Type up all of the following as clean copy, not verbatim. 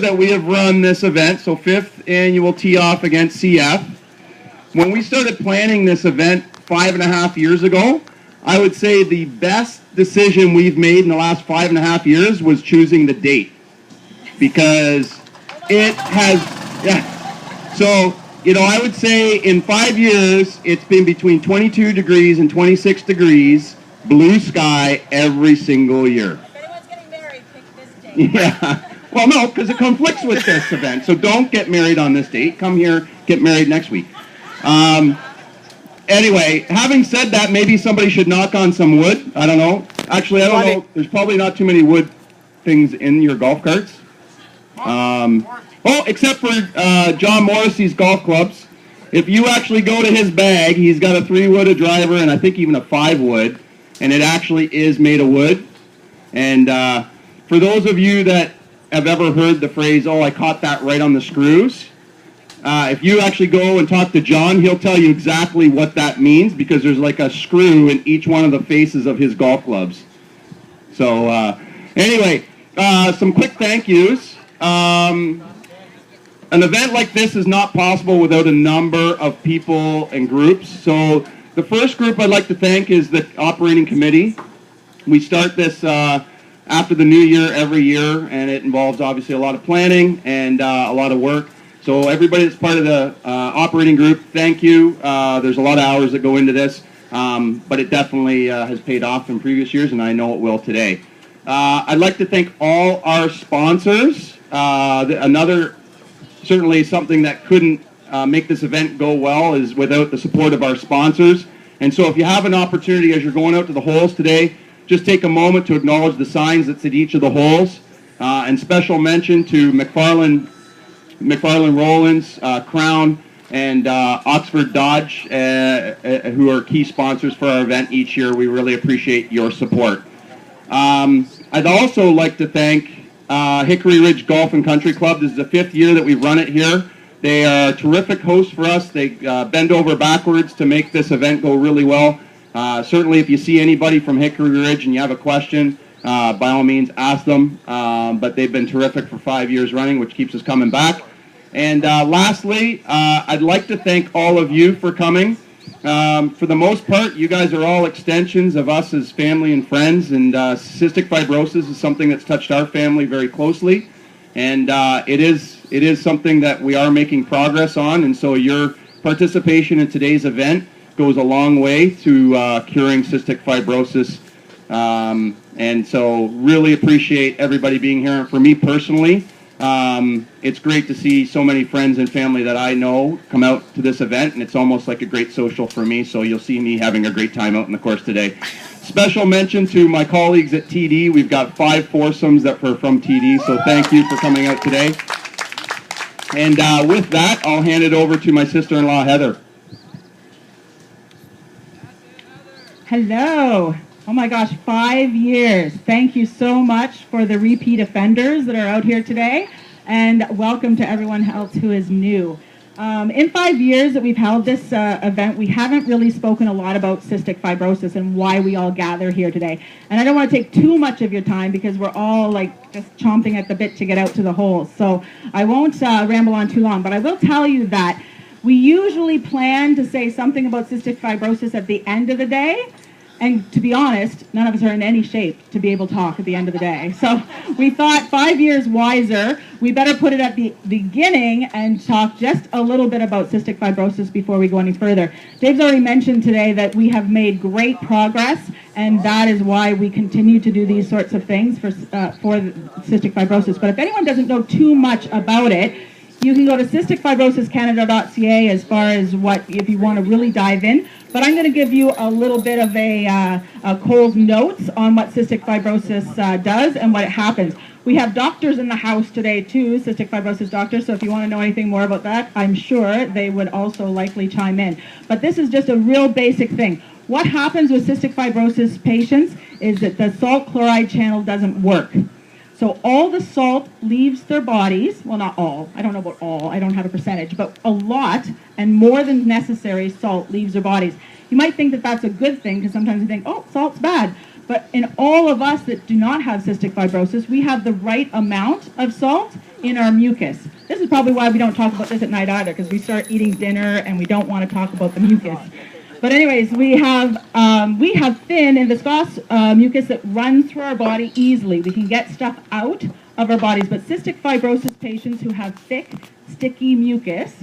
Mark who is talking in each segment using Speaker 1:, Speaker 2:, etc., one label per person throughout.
Speaker 1: that we have run this event, so 5th annual tee-off against CF. When we started planning this event 5.5 years ago, I would say the best decision we've made in the last 5.5 years was choosing the date. Because it has, so, I would say in 5 years, it's been between 22 degrees and 26 degrees, blue sky every single year.
Speaker 2: If anyone's getting married, pick this date.
Speaker 1: Yeah. Well, no, because it conflicts with this event. So don't get married on this date. Come here, get married next week. Anyway, having said that, maybe somebody should knock on some wood. I don't know. Actually, I don't know. There's probably not too many wood things in your golf carts. Except for John Morrissey's golf clubs. If you actually go to his bag, he's got a 3-wood, a driver, and I think even a 5-wood. And it actually is made of wood. And for those of you that have ever heard the phrase, I caught that right on the screws, if you actually go and talk to John, he'll tell you exactly what that means, because there's like a screw in each one of the faces of his golf clubs. So anyway, some quick thank yous. An event like this is not possible without a number of people and groups. So the first group I'd like to thank is the operating committee. We start this after the new year every year, and it involves obviously a lot of planning and a lot of work. So everybody that's part of the operating group, thank you. There's a lot of hours that go into this, but it definitely has paid off in previous years, and I know it will today. I'd like to thank all our sponsors. Another, certainly something that couldn't make this event go well is without the support of our sponsors. And so if you have an opportunity as you're going out to the holes today, just take a moment to acknowledge the signs that's at each of the holes. And special mention to McFarland Rollins, Crown, and Oxford Dodge, who are key sponsors for our event each year. We really appreciate your support. I'd also like to thank Hickory Ridge Golf and Country Club. This is the 5th year that we've run it here. They are terrific hosts for us. They bend over backwards to make this event go really well. Certainly if you see anybody from Hickory Ridge and you have a question, by all means ask them. But they've been terrific for 5 years running, which keeps us coming back. And lastly, I'd like to thank all of you for coming. For the most part, you guys are all extensions of us as family and friends, and cystic fibrosis is something that's touched our family very closely, and it is something that we are making progress on, and so your participation in today's event goes a long way to curing cystic fibrosis, and so really appreciate everybody being here. And for me personally, it's great to see so many friends and family that I know come out to this event, and it's almost like a great social for me, so you'll see me having a great time out in the course today. Special mention to my colleagues at TD. We've got 5 foursomes that are from TD, so thank you for coming out today. And with that, I'll hand it over to my sister-in-law, Heather.
Speaker 3: Hello. Oh my gosh, 5 years. Thank you so much for the repeat offenders that are out here today, and welcome to everyone else who is new. In 5 years that we've held this event, we haven't really spoken a lot about cystic fibrosis and why we all gather here today. And I don't want to take too much of your time because we're all like just chomping at the bit to get out to the holes. So I won't ramble on too long, but I will tell you that we usually plan to say something about cystic fibrosis at the end of the day. And to be honest, none of us are in any shape to be able to talk at the end of the day. So we thought 5 years wiser, we better put it at the beginning and talk just a little bit about cystic fibrosis before we go any further. Dave's already mentioned today that we have made great progress, and that is why we continue to do these sorts of things for cystic fibrosis. But if anyone doesn't know too much about it, you can go to cysticfibrosiscanada.ca as far as if you want to really dive in. But I'm going to give you a little bit of a cold notes on what cystic fibrosis does and what it happens. We have doctors in the house today too, cystic fibrosis doctors, so if you want to know anything more about that, I'm sure they would also likely chime in. But this is just a real basic thing. What happens with cystic fibrosis patients is that the salt chloride channel doesn't work. So all the salt leaves their bodies, well not all, I don't know about all, I don't have a percentage, but a lot and more than necessary salt leaves their bodies. You might think that that's a good thing because sometimes you think, oh, salt's bad. But in all of us that do not have cystic fibrosis, we have the right amount of salt in our mucus. This is probably why we don't talk about this at night either, because we start eating dinner and we don't want to talk about the mucus. But anyways, we have thin and viscous mucus that runs through our body easily. We can get stuff out of our bodies, but cystic fibrosis patients who have thick, sticky mucus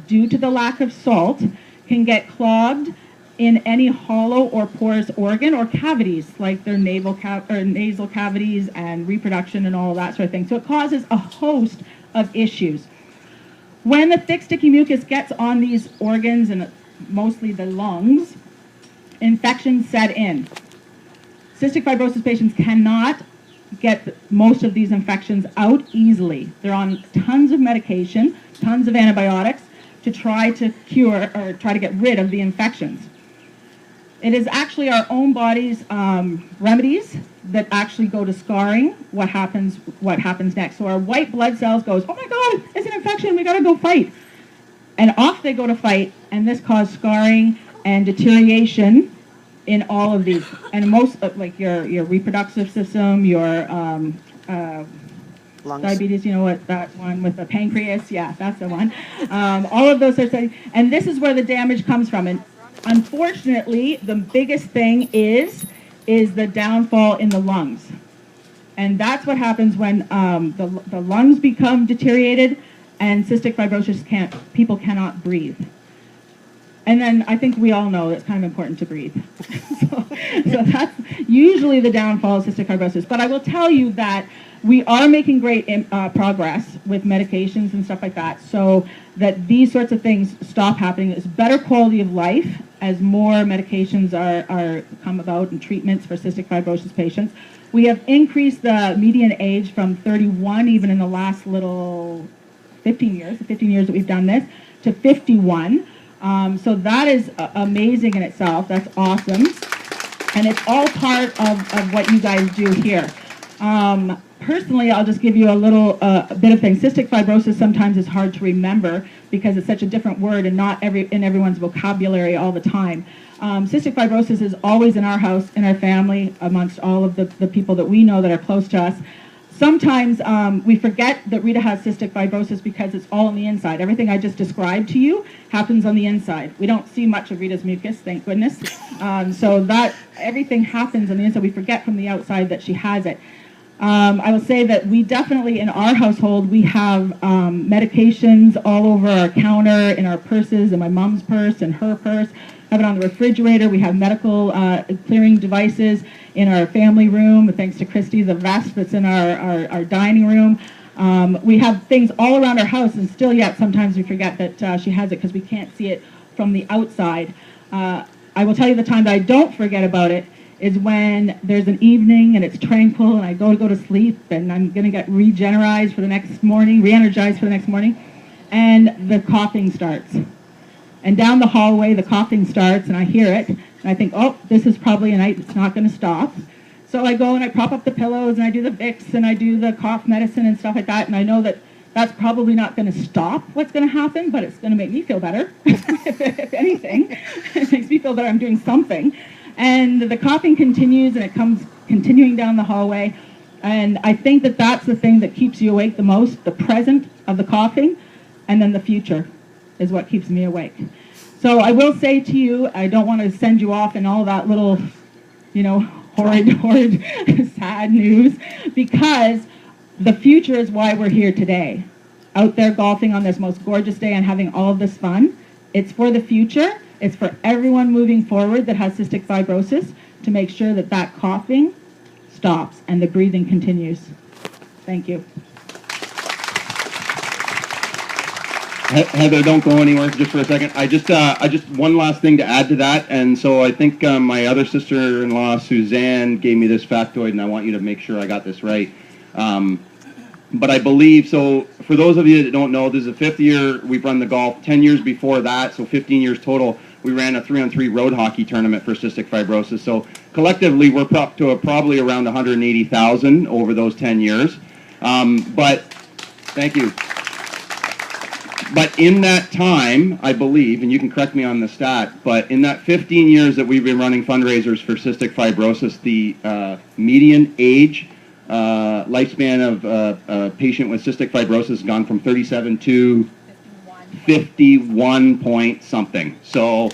Speaker 3: due to the lack of salt can get clogged in any hollow or porous organ or cavities, like their nasal cavities and reproduction and all of that sort of thing. So it causes a host of issues. When the thick, sticky mucus gets on these organs, and mostly the lungs, infections set in. Cystic fibrosis patients cannot get most of these infections out easily. They're on tons of medication, tons of antibiotics to try to cure or try to get rid of the infections. It is actually our own body's remedies that actually go to scarring what happens next. So our white blood cells goes, oh my God, it's an infection, we gotta go fight. And off they go to fight, and this causes scarring and deterioration in all of these. And most, like your reproductive system, your
Speaker 4: Lungs.
Speaker 3: diabetes, you know what, that one with the pancreas, yeah, that's the one. All of those sorts of things. And this is where the damage comes from. And unfortunately, the biggest thing is the downfall in the lungs. And that's what happens when the lungs become deteriorated and cystic fibrosis people cannot breathe. And then I think we all know it's kind of important to breathe. so that's usually the downfall of cystic fibrosis. But I will tell you that we are making great progress with medications and stuff like that, so that these sorts of things stop happening. It's better quality of life as more medications are come about and treatments for cystic fibrosis patients. We have increased the median age from 31, even in the last little 15 years, the 15 years that we've done this, to 51. So that is amazing in itself. That's awesome. And it's all part of what you guys do here. Personally, I'll just give you a little bit of things. Cystic fibrosis sometimes is hard to remember because it's such a different word and not in everyone's vocabulary all the time. Cystic fibrosis is always in our house, in our family, amongst all of the people that we know that are close to us. Sometimes we forget that Rita has cystic fibrosis because it's all on the inside. Everything I just described to you happens on the inside. We don't see much of Rita's mucus, thank goodness. So that everything happens on the inside. We forget from the outside that she has it. I will say that we definitely, in our household, we have medications all over our counter, in our purses, in my mom's purse, and her purse. Have it on the refrigerator. We have medical clearing devices in our family room, thanks to Christy, the vest that's in our dining room. We have things all around our house, and still yet sometimes we forget that she has it because we can't see it from the outside. I will tell you the time that I don't forget about it is when there's an evening and it's tranquil and I go to sleep and I'm going to get re-energized for the next morning, and the coughing starts. And down the hallway, the coughing starts, and I hear it, and I think, oh, this is probably a night that's not going to stop. So I go and I prop up the pillows, and I do the Vicks, and I do the cough medicine and stuff like that, and I know that that's probably not going to stop what's going to happen, but it's going to make me feel better, if anything. It makes me feel that I'm doing something. And the coughing continues, and it comes continuing down the hallway, and I think that that's the thing that keeps you awake the most, the present of the coughing, and then the future is what keeps me awake. So I will say to you, I don't want to send you off in all that little, horrid, sad news, because the future is why we're here today. Out there golfing on this most gorgeous day and having all of this fun. It's for the future. It's for everyone moving forward that has cystic fibrosis to make sure that that coughing stops and the breathing continues. Thank you.
Speaker 1: Heather, don't go anywhere just for a second. I just one last thing to add to that, and so I think my other sister-in-law Suzanne gave me this factoid, and I want you to make sure I got this right. But I believe, so for those of you that don't know, this is the 5th year we've run the golf. 10 years before that, so 15 years total, we ran a 3-on-3 road hockey tournament for cystic fibrosis. So collectively, we're up to probably around 180,000 over those 10 years. But thank you. But in that time, I believe, and you can correct me on the stat, but in that 15 years that we've been running fundraisers for cystic fibrosis, the median age lifespan of a patient with cystic fibrosis has gone from 37 to 51 point something. So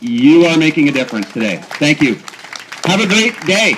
Speaker 1: you are making a difference today. Thank you. Have a great day.